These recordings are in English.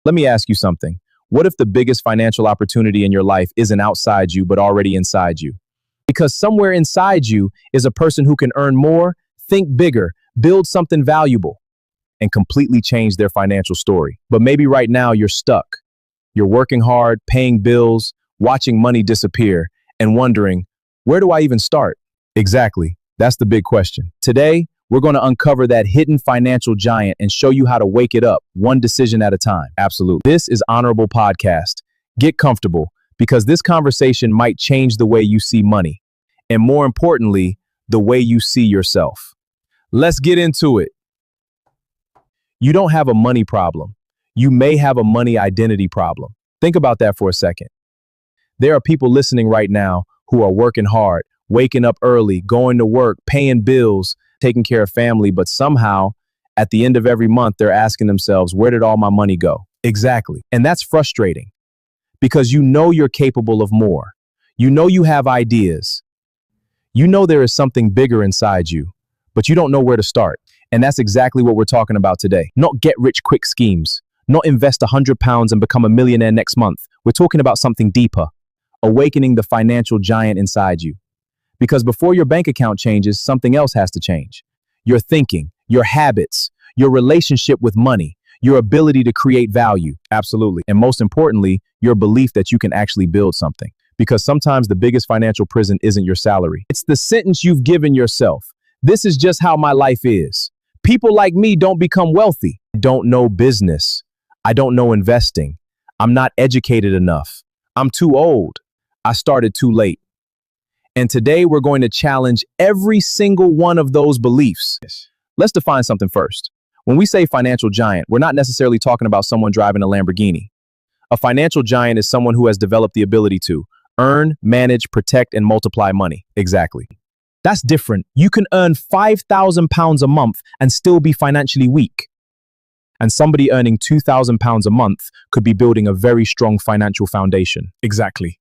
Let me ask you something. What if the biggest financial opportunity in your life isn't outside you, but already inside you? Because somewhere inside you is a person who can earn more, think bigger, build something valuable, and completely change their financial story. But maybe right now you're stuck. You're working hard, paying bills, watching money disappear, and wondering, where do I even start? Exactly. That's the big question. Today, we're going to uncover that hidden financial giant and show you how to wake it up one decision at a time. Absolutely. This is Honorable Podcast. Get comfortable because this conversation might change the way you see money and, more importantly, the way you see yourself. Let's get into it. You don't have a money problem. You may have a money identity problem. Think about that for a second. There are people listening right now who are working hard, waking up early, going to work, paying bills, taking care of family, but somehow at the end of every month, they're asking themselves, where did all my money go? Exactly. And that's frustrating because you know you're capable of more. You know you have ideas. You know there is something bigger inside you, but you don't know where to start. And that's exactly what we're talking about today. Not get rich quick schemes, not invest £100 and become a millionaire next month. We're talking about something deeper, awakening the financial giant inside you. Because before your bank account changes, something else has to change. Your thinking, your habits, your relationship with money, your ability to create value. Absolutely. And most importantly, your belief that you can actually build something. Because sometimes the biggest financial prison isn't your salary. It's the sentence you've given yourself. This is just how my life is. People like me don't become wealthy. I don't know business. I don't know investing. I'm not educated enough. I'm too old. I started too late. And today we're going to challenge every single one of those beliefs. Let's define something first. When we say financial giant, we're not necessarily talking about someone driving a Lamborghini. A financial giant is someone who has developed the ability to earn, manage, protect, and multiply money. Exactly. That's different. You can earn £5,000 a month and still be financially weak. And somebody earning £2,000 a month could be building a very strong financial foundation. Exactly.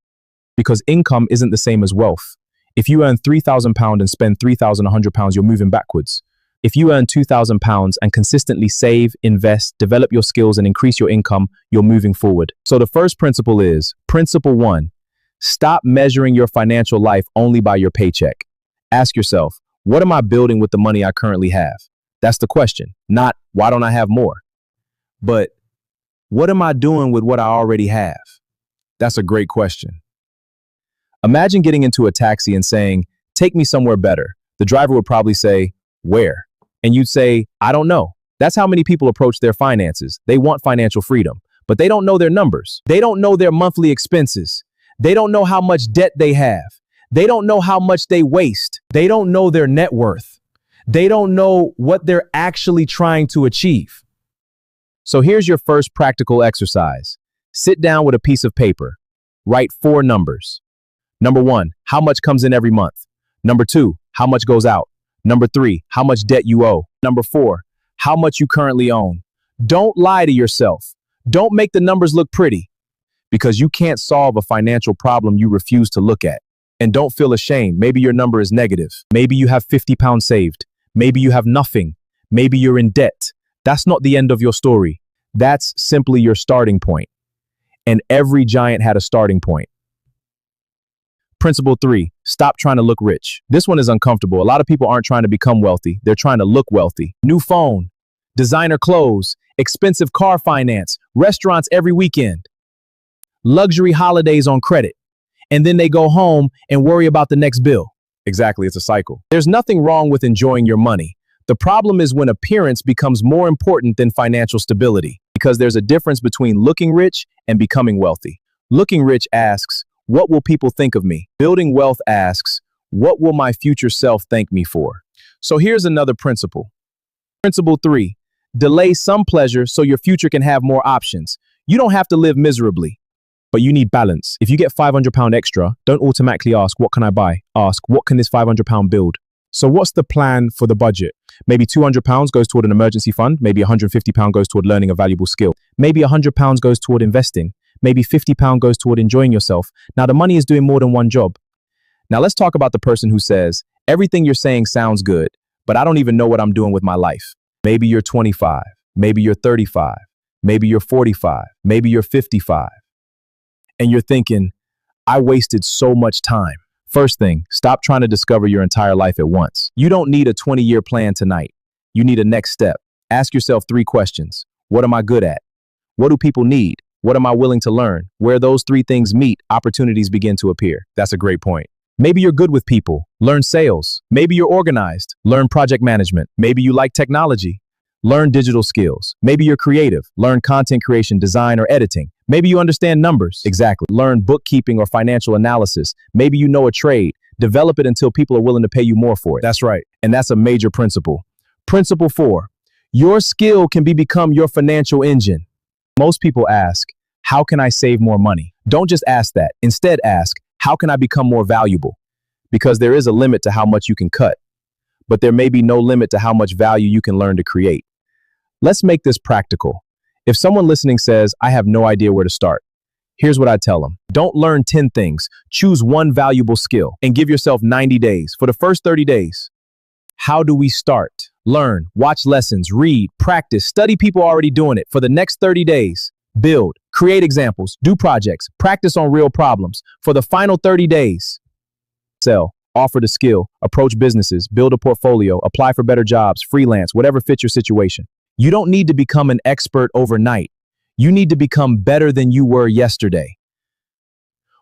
Because income isn't the same as wealth. If you earn £3,000 and spend £3,100, you're moving backwards. If you earn £2,000 and consistently save, invest, develop your skills and increase your income, you're moving forward. So the first principle is, principle 1, stop measuring your financial life only by your paycheck. Ask yourself, what am I building with the money I currently have? That's the question. Not, why don't I have more? But what am I doing with what I already have? That's a great question. Imagine getting into a taxi and saying, take me somewhere better. The driver would probably say, where? And you'd say, I don't know. That's how many people approach their finances. They want financial freedom, but they don't know their numbers. They don't know their monthly expenses. They don't know how much debt they have. They don't know how much they waste. They don't know their net worth. They don't know what they're actually trying to achieve. So here's your first practical exercise. Sit down with a piece of paper. Write 4 numbers. Number 1, how much comes in every month? Number 2, how much goes out? Number 3, how much debt you owe? Number 4, how much you currently own? Don't lie to yourself. Don't make the numbers look pretty because you can't solve a financial problem you refuse to look at. And don't feel ashamed. Maybe your number is negative. Maybe you have £50 saved. Maybe you have nothing. Maybe you're in debt. That's not the end of your story. That's simply your starting point. And every giant had a starting point. Principle 3, stop trying to look rich. This one is uncomfortable. A lot of people aren't trying to become wealthy. They're trying to look wealthy. New phone, designer clothes, expensive car finance, restaurants every weekend, luxury holidays on credit. And then they go home and worry about the next bill. Exactly, it's a cycle. There's nothing wrong with enjoying your money. The problem is when appearance becomes more important than financial stability, because there's a difference between looking rich and becoming wealthy. Looking rich asks, what will people think of me? Building wealth asks, what will my future self thank me for? So here's another principle. Principle 3, delay some pleasure so your future can have more options. You don't have to live miserably, but you need balance. If you get £500 extra, don't automatically ask, what can I buy? Ask, what can this £500 build? So what's the plan for the budget? Maybe £200 goes toward an emergency fund. Maybe £150 goes toward learning a valuable skill. Maybe £100 goes toward investing. Maybe £50 goes toward enjoying yourself. Now the money is doing more than one job. Now let's talk about the person who says, everything you're saying sounds good, but I don't even know what I'm doing with my life. Maybe you're 25. Maybe you're 35. Maybe you're 45. Maybe you're 55. And you're thinking, I wasted so much time. First thing, stop trying to discover your entire life at once. You don't need a 20-year plan tonight. You need a next step. Ask yourself 3 questions. What am I good at? What do people need? What am I willing to learn? Where those 3 things meet, opportunities begin to appear. That's a great point. Maybe you're good with people. Learn sales. Maybe you're organized. Learn project management. Maybe you like technology. Learn digital skills. Maybe you're creative. Learn content creation, design, or editing. Maybe you understand numbers. Exactly. Learn bookkeeping or financial analysis. Maybe you know a trade. Develop it until people are willing to pay you more for it. That's right. And that's a major principle. Principle 4, your skill can become your financial engine. Most people ask, how can I save more money? Don't just ask that. Instead, ask, how can I become more valuable? Because there is a limit to how much you can cut, but there may be no limit to how much value you can learn to create. Let's make this practical. If someone listening says, I have no idea where to start, here's what I tell them. Don't learn 10 things. Choose one valuable skill and give yourself 90 days. For the first 30 days, how do we start? Learn, watch lessons, read, practice, study people already doing it. For the next 30 days, build, create examples, do projects, practice on real problems. For the final 30 days, sell, offer the skill, approach businesses, build a portfolio, apply for better jobs, freelance, whatever fits your situation. You don't need to become an expert overnight. You need to become better than you were yesterday.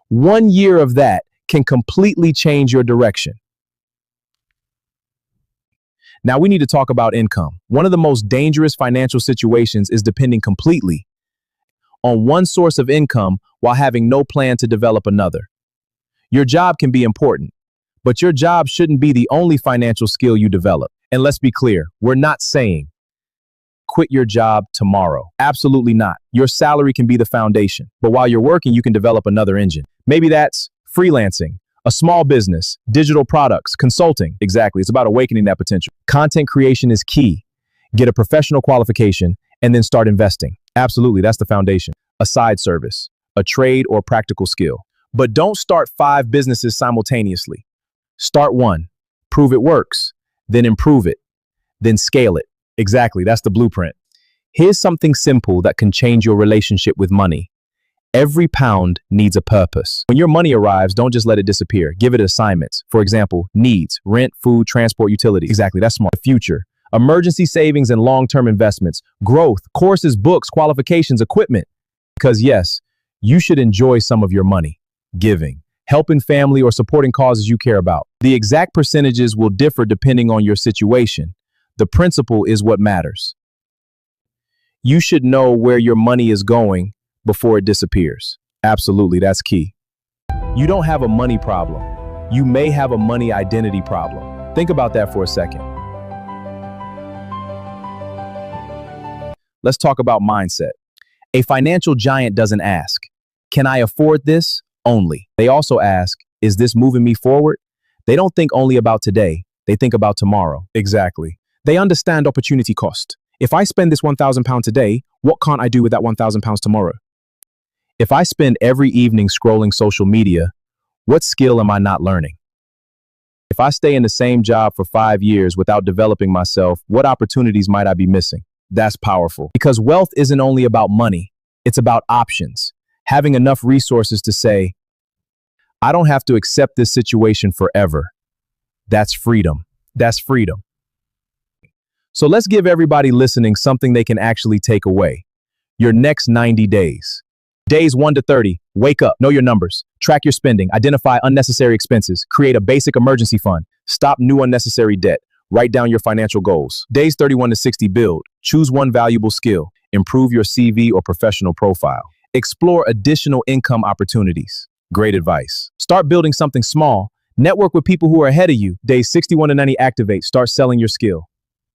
1 year of that can completely change your direction. Now we need to talk about income. One of the most dangerous financial situations is depending completely on one source of income while having no plan to develop another. Your job can be important, but your job shouldn't be the only financial skill you develop. And let's be clear, we're not saying quit your job tomorrow. Absolutely not. Your salary can be the foundation, but while you're working, you can develop another engine. Maybe that's freelancing, a small business, digital products, consulting. Exactly. It's about awakening that potential. Content creation is key. Get a professional qualification and then start investing. Absolutely. That's the foundation. A side service, a trade or practical skill. But don't start 5 businesses simultaneously. Start one, prove it works, then improve it, then scale it. Exactly. That's the blueprint. Here's something simple that can change your relationship with money. Every pound needs a purpose. When your money arrives, don't just let it disappear. Give it assignments. For example, needs, rent, food, transport, utilities. Exactly. That's smart. Future, emergency savings and long-term investments, growth, courses, books, qualifications, equipment. Because yes, you should enjoy some of your money. Giving, helping family or supporting causes you care about. The exact percentages will differ depending on your situation. The principle is what matters. You should know where your money is going before it disappears. Absolutely, that's key. You don't have a money problem. You may have a money identity problem. Think about that for a second. Let's talk about mindset. A financial giant doesn't ask, can I afford this? Only. They also ask, is this moving me forward? They don't think only about today. They think about tomorrow. Exactly. They understand opportunity cost. If I spend this £1,000 today, what can't I do with that £1,000 tomorrow? If I spend every evening scrolling social media, what skill am I not learning? If I stay in the same job for 5 years without developing myself, what opportunities might I be missing? That's powerful. Because wealth isn't only about money, it's about options. Having enough resources to say, I don't have to accept this situation forever. That's freedom. That's freedom. So let's give everybody listening something they can actually take away. Your next 90 days. Days 1 to 30, wake up, know your numbers, track your spending, identify unnecessary expenses, create a basic emergency fund, stop new unnecessary debt, write down your financial goals. Days 31 to 60, build, choose one valuable skill, improve your CV or professional profile, explore additional income opportunities. Great advice. Start building something small, network with people who are ahead of you. Days 61 to 90, activate, start selling your skill.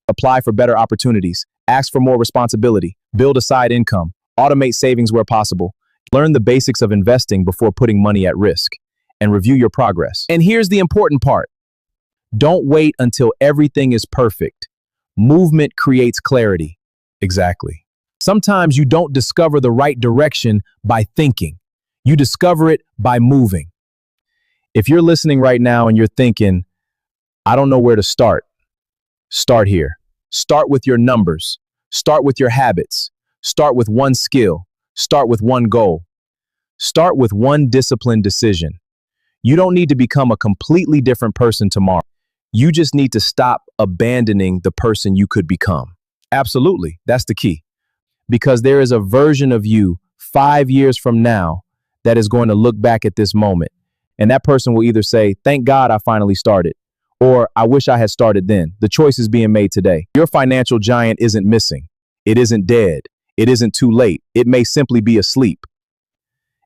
Apply for better opportunities, ask for more responsibility, build a side income, automate savings where possible, learn the basics of investing before putting money at risk, and review your progress. And here's the important part. Don't wait until everything is perfect. Movement creates clarity. Exactly. Sometimes you don't discover the right direction by thinking. You discover it by moving. If you're listening right now and you're thinking, I don't know where to start, start here. Start with your numbers. Start with your habits. Start with one skill. Start with one goal. Start with one disciplined decision. You don't need to become a completely different person tomorrow. You just need to stop abandoning the person you could become. Absolutely. That's the key. Because there is a version of you 5 years from now that is going to look back at this moment. And that person will either say, thank God I finally started, or I wish I had started then. The choice is being made today. Your financial giant isn't missing. It isn't dead. It isn't too late. It may simply be asleep.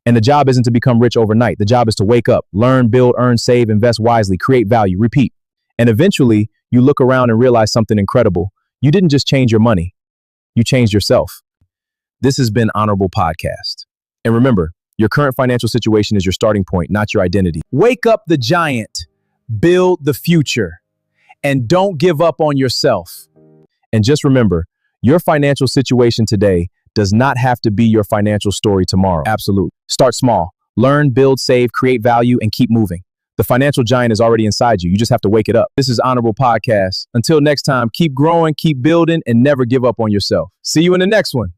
And the job isn't to become rich overnight. The job is to wake up, learn, build, earn, save, invest wisely, create value, repeat. And eventually you look around and realize something incredible. You didn't just change your money. You changed yourself. This has been Honorable Podcast. And remember, your current financial situation is your starting point, not your identity. Wake up the giant, build the future, and don't give up on yourself. And just remember, your financial situation today does not have to be your financial story tomorrow. Absolutely. Start small. Learn, build, save, create value, and keep moving. The financial giant is already inside you. You just have to wake it up. This is Honorable Podcast. Until next time, keep growing, keep building, and never give up on yourself. See you in the next one.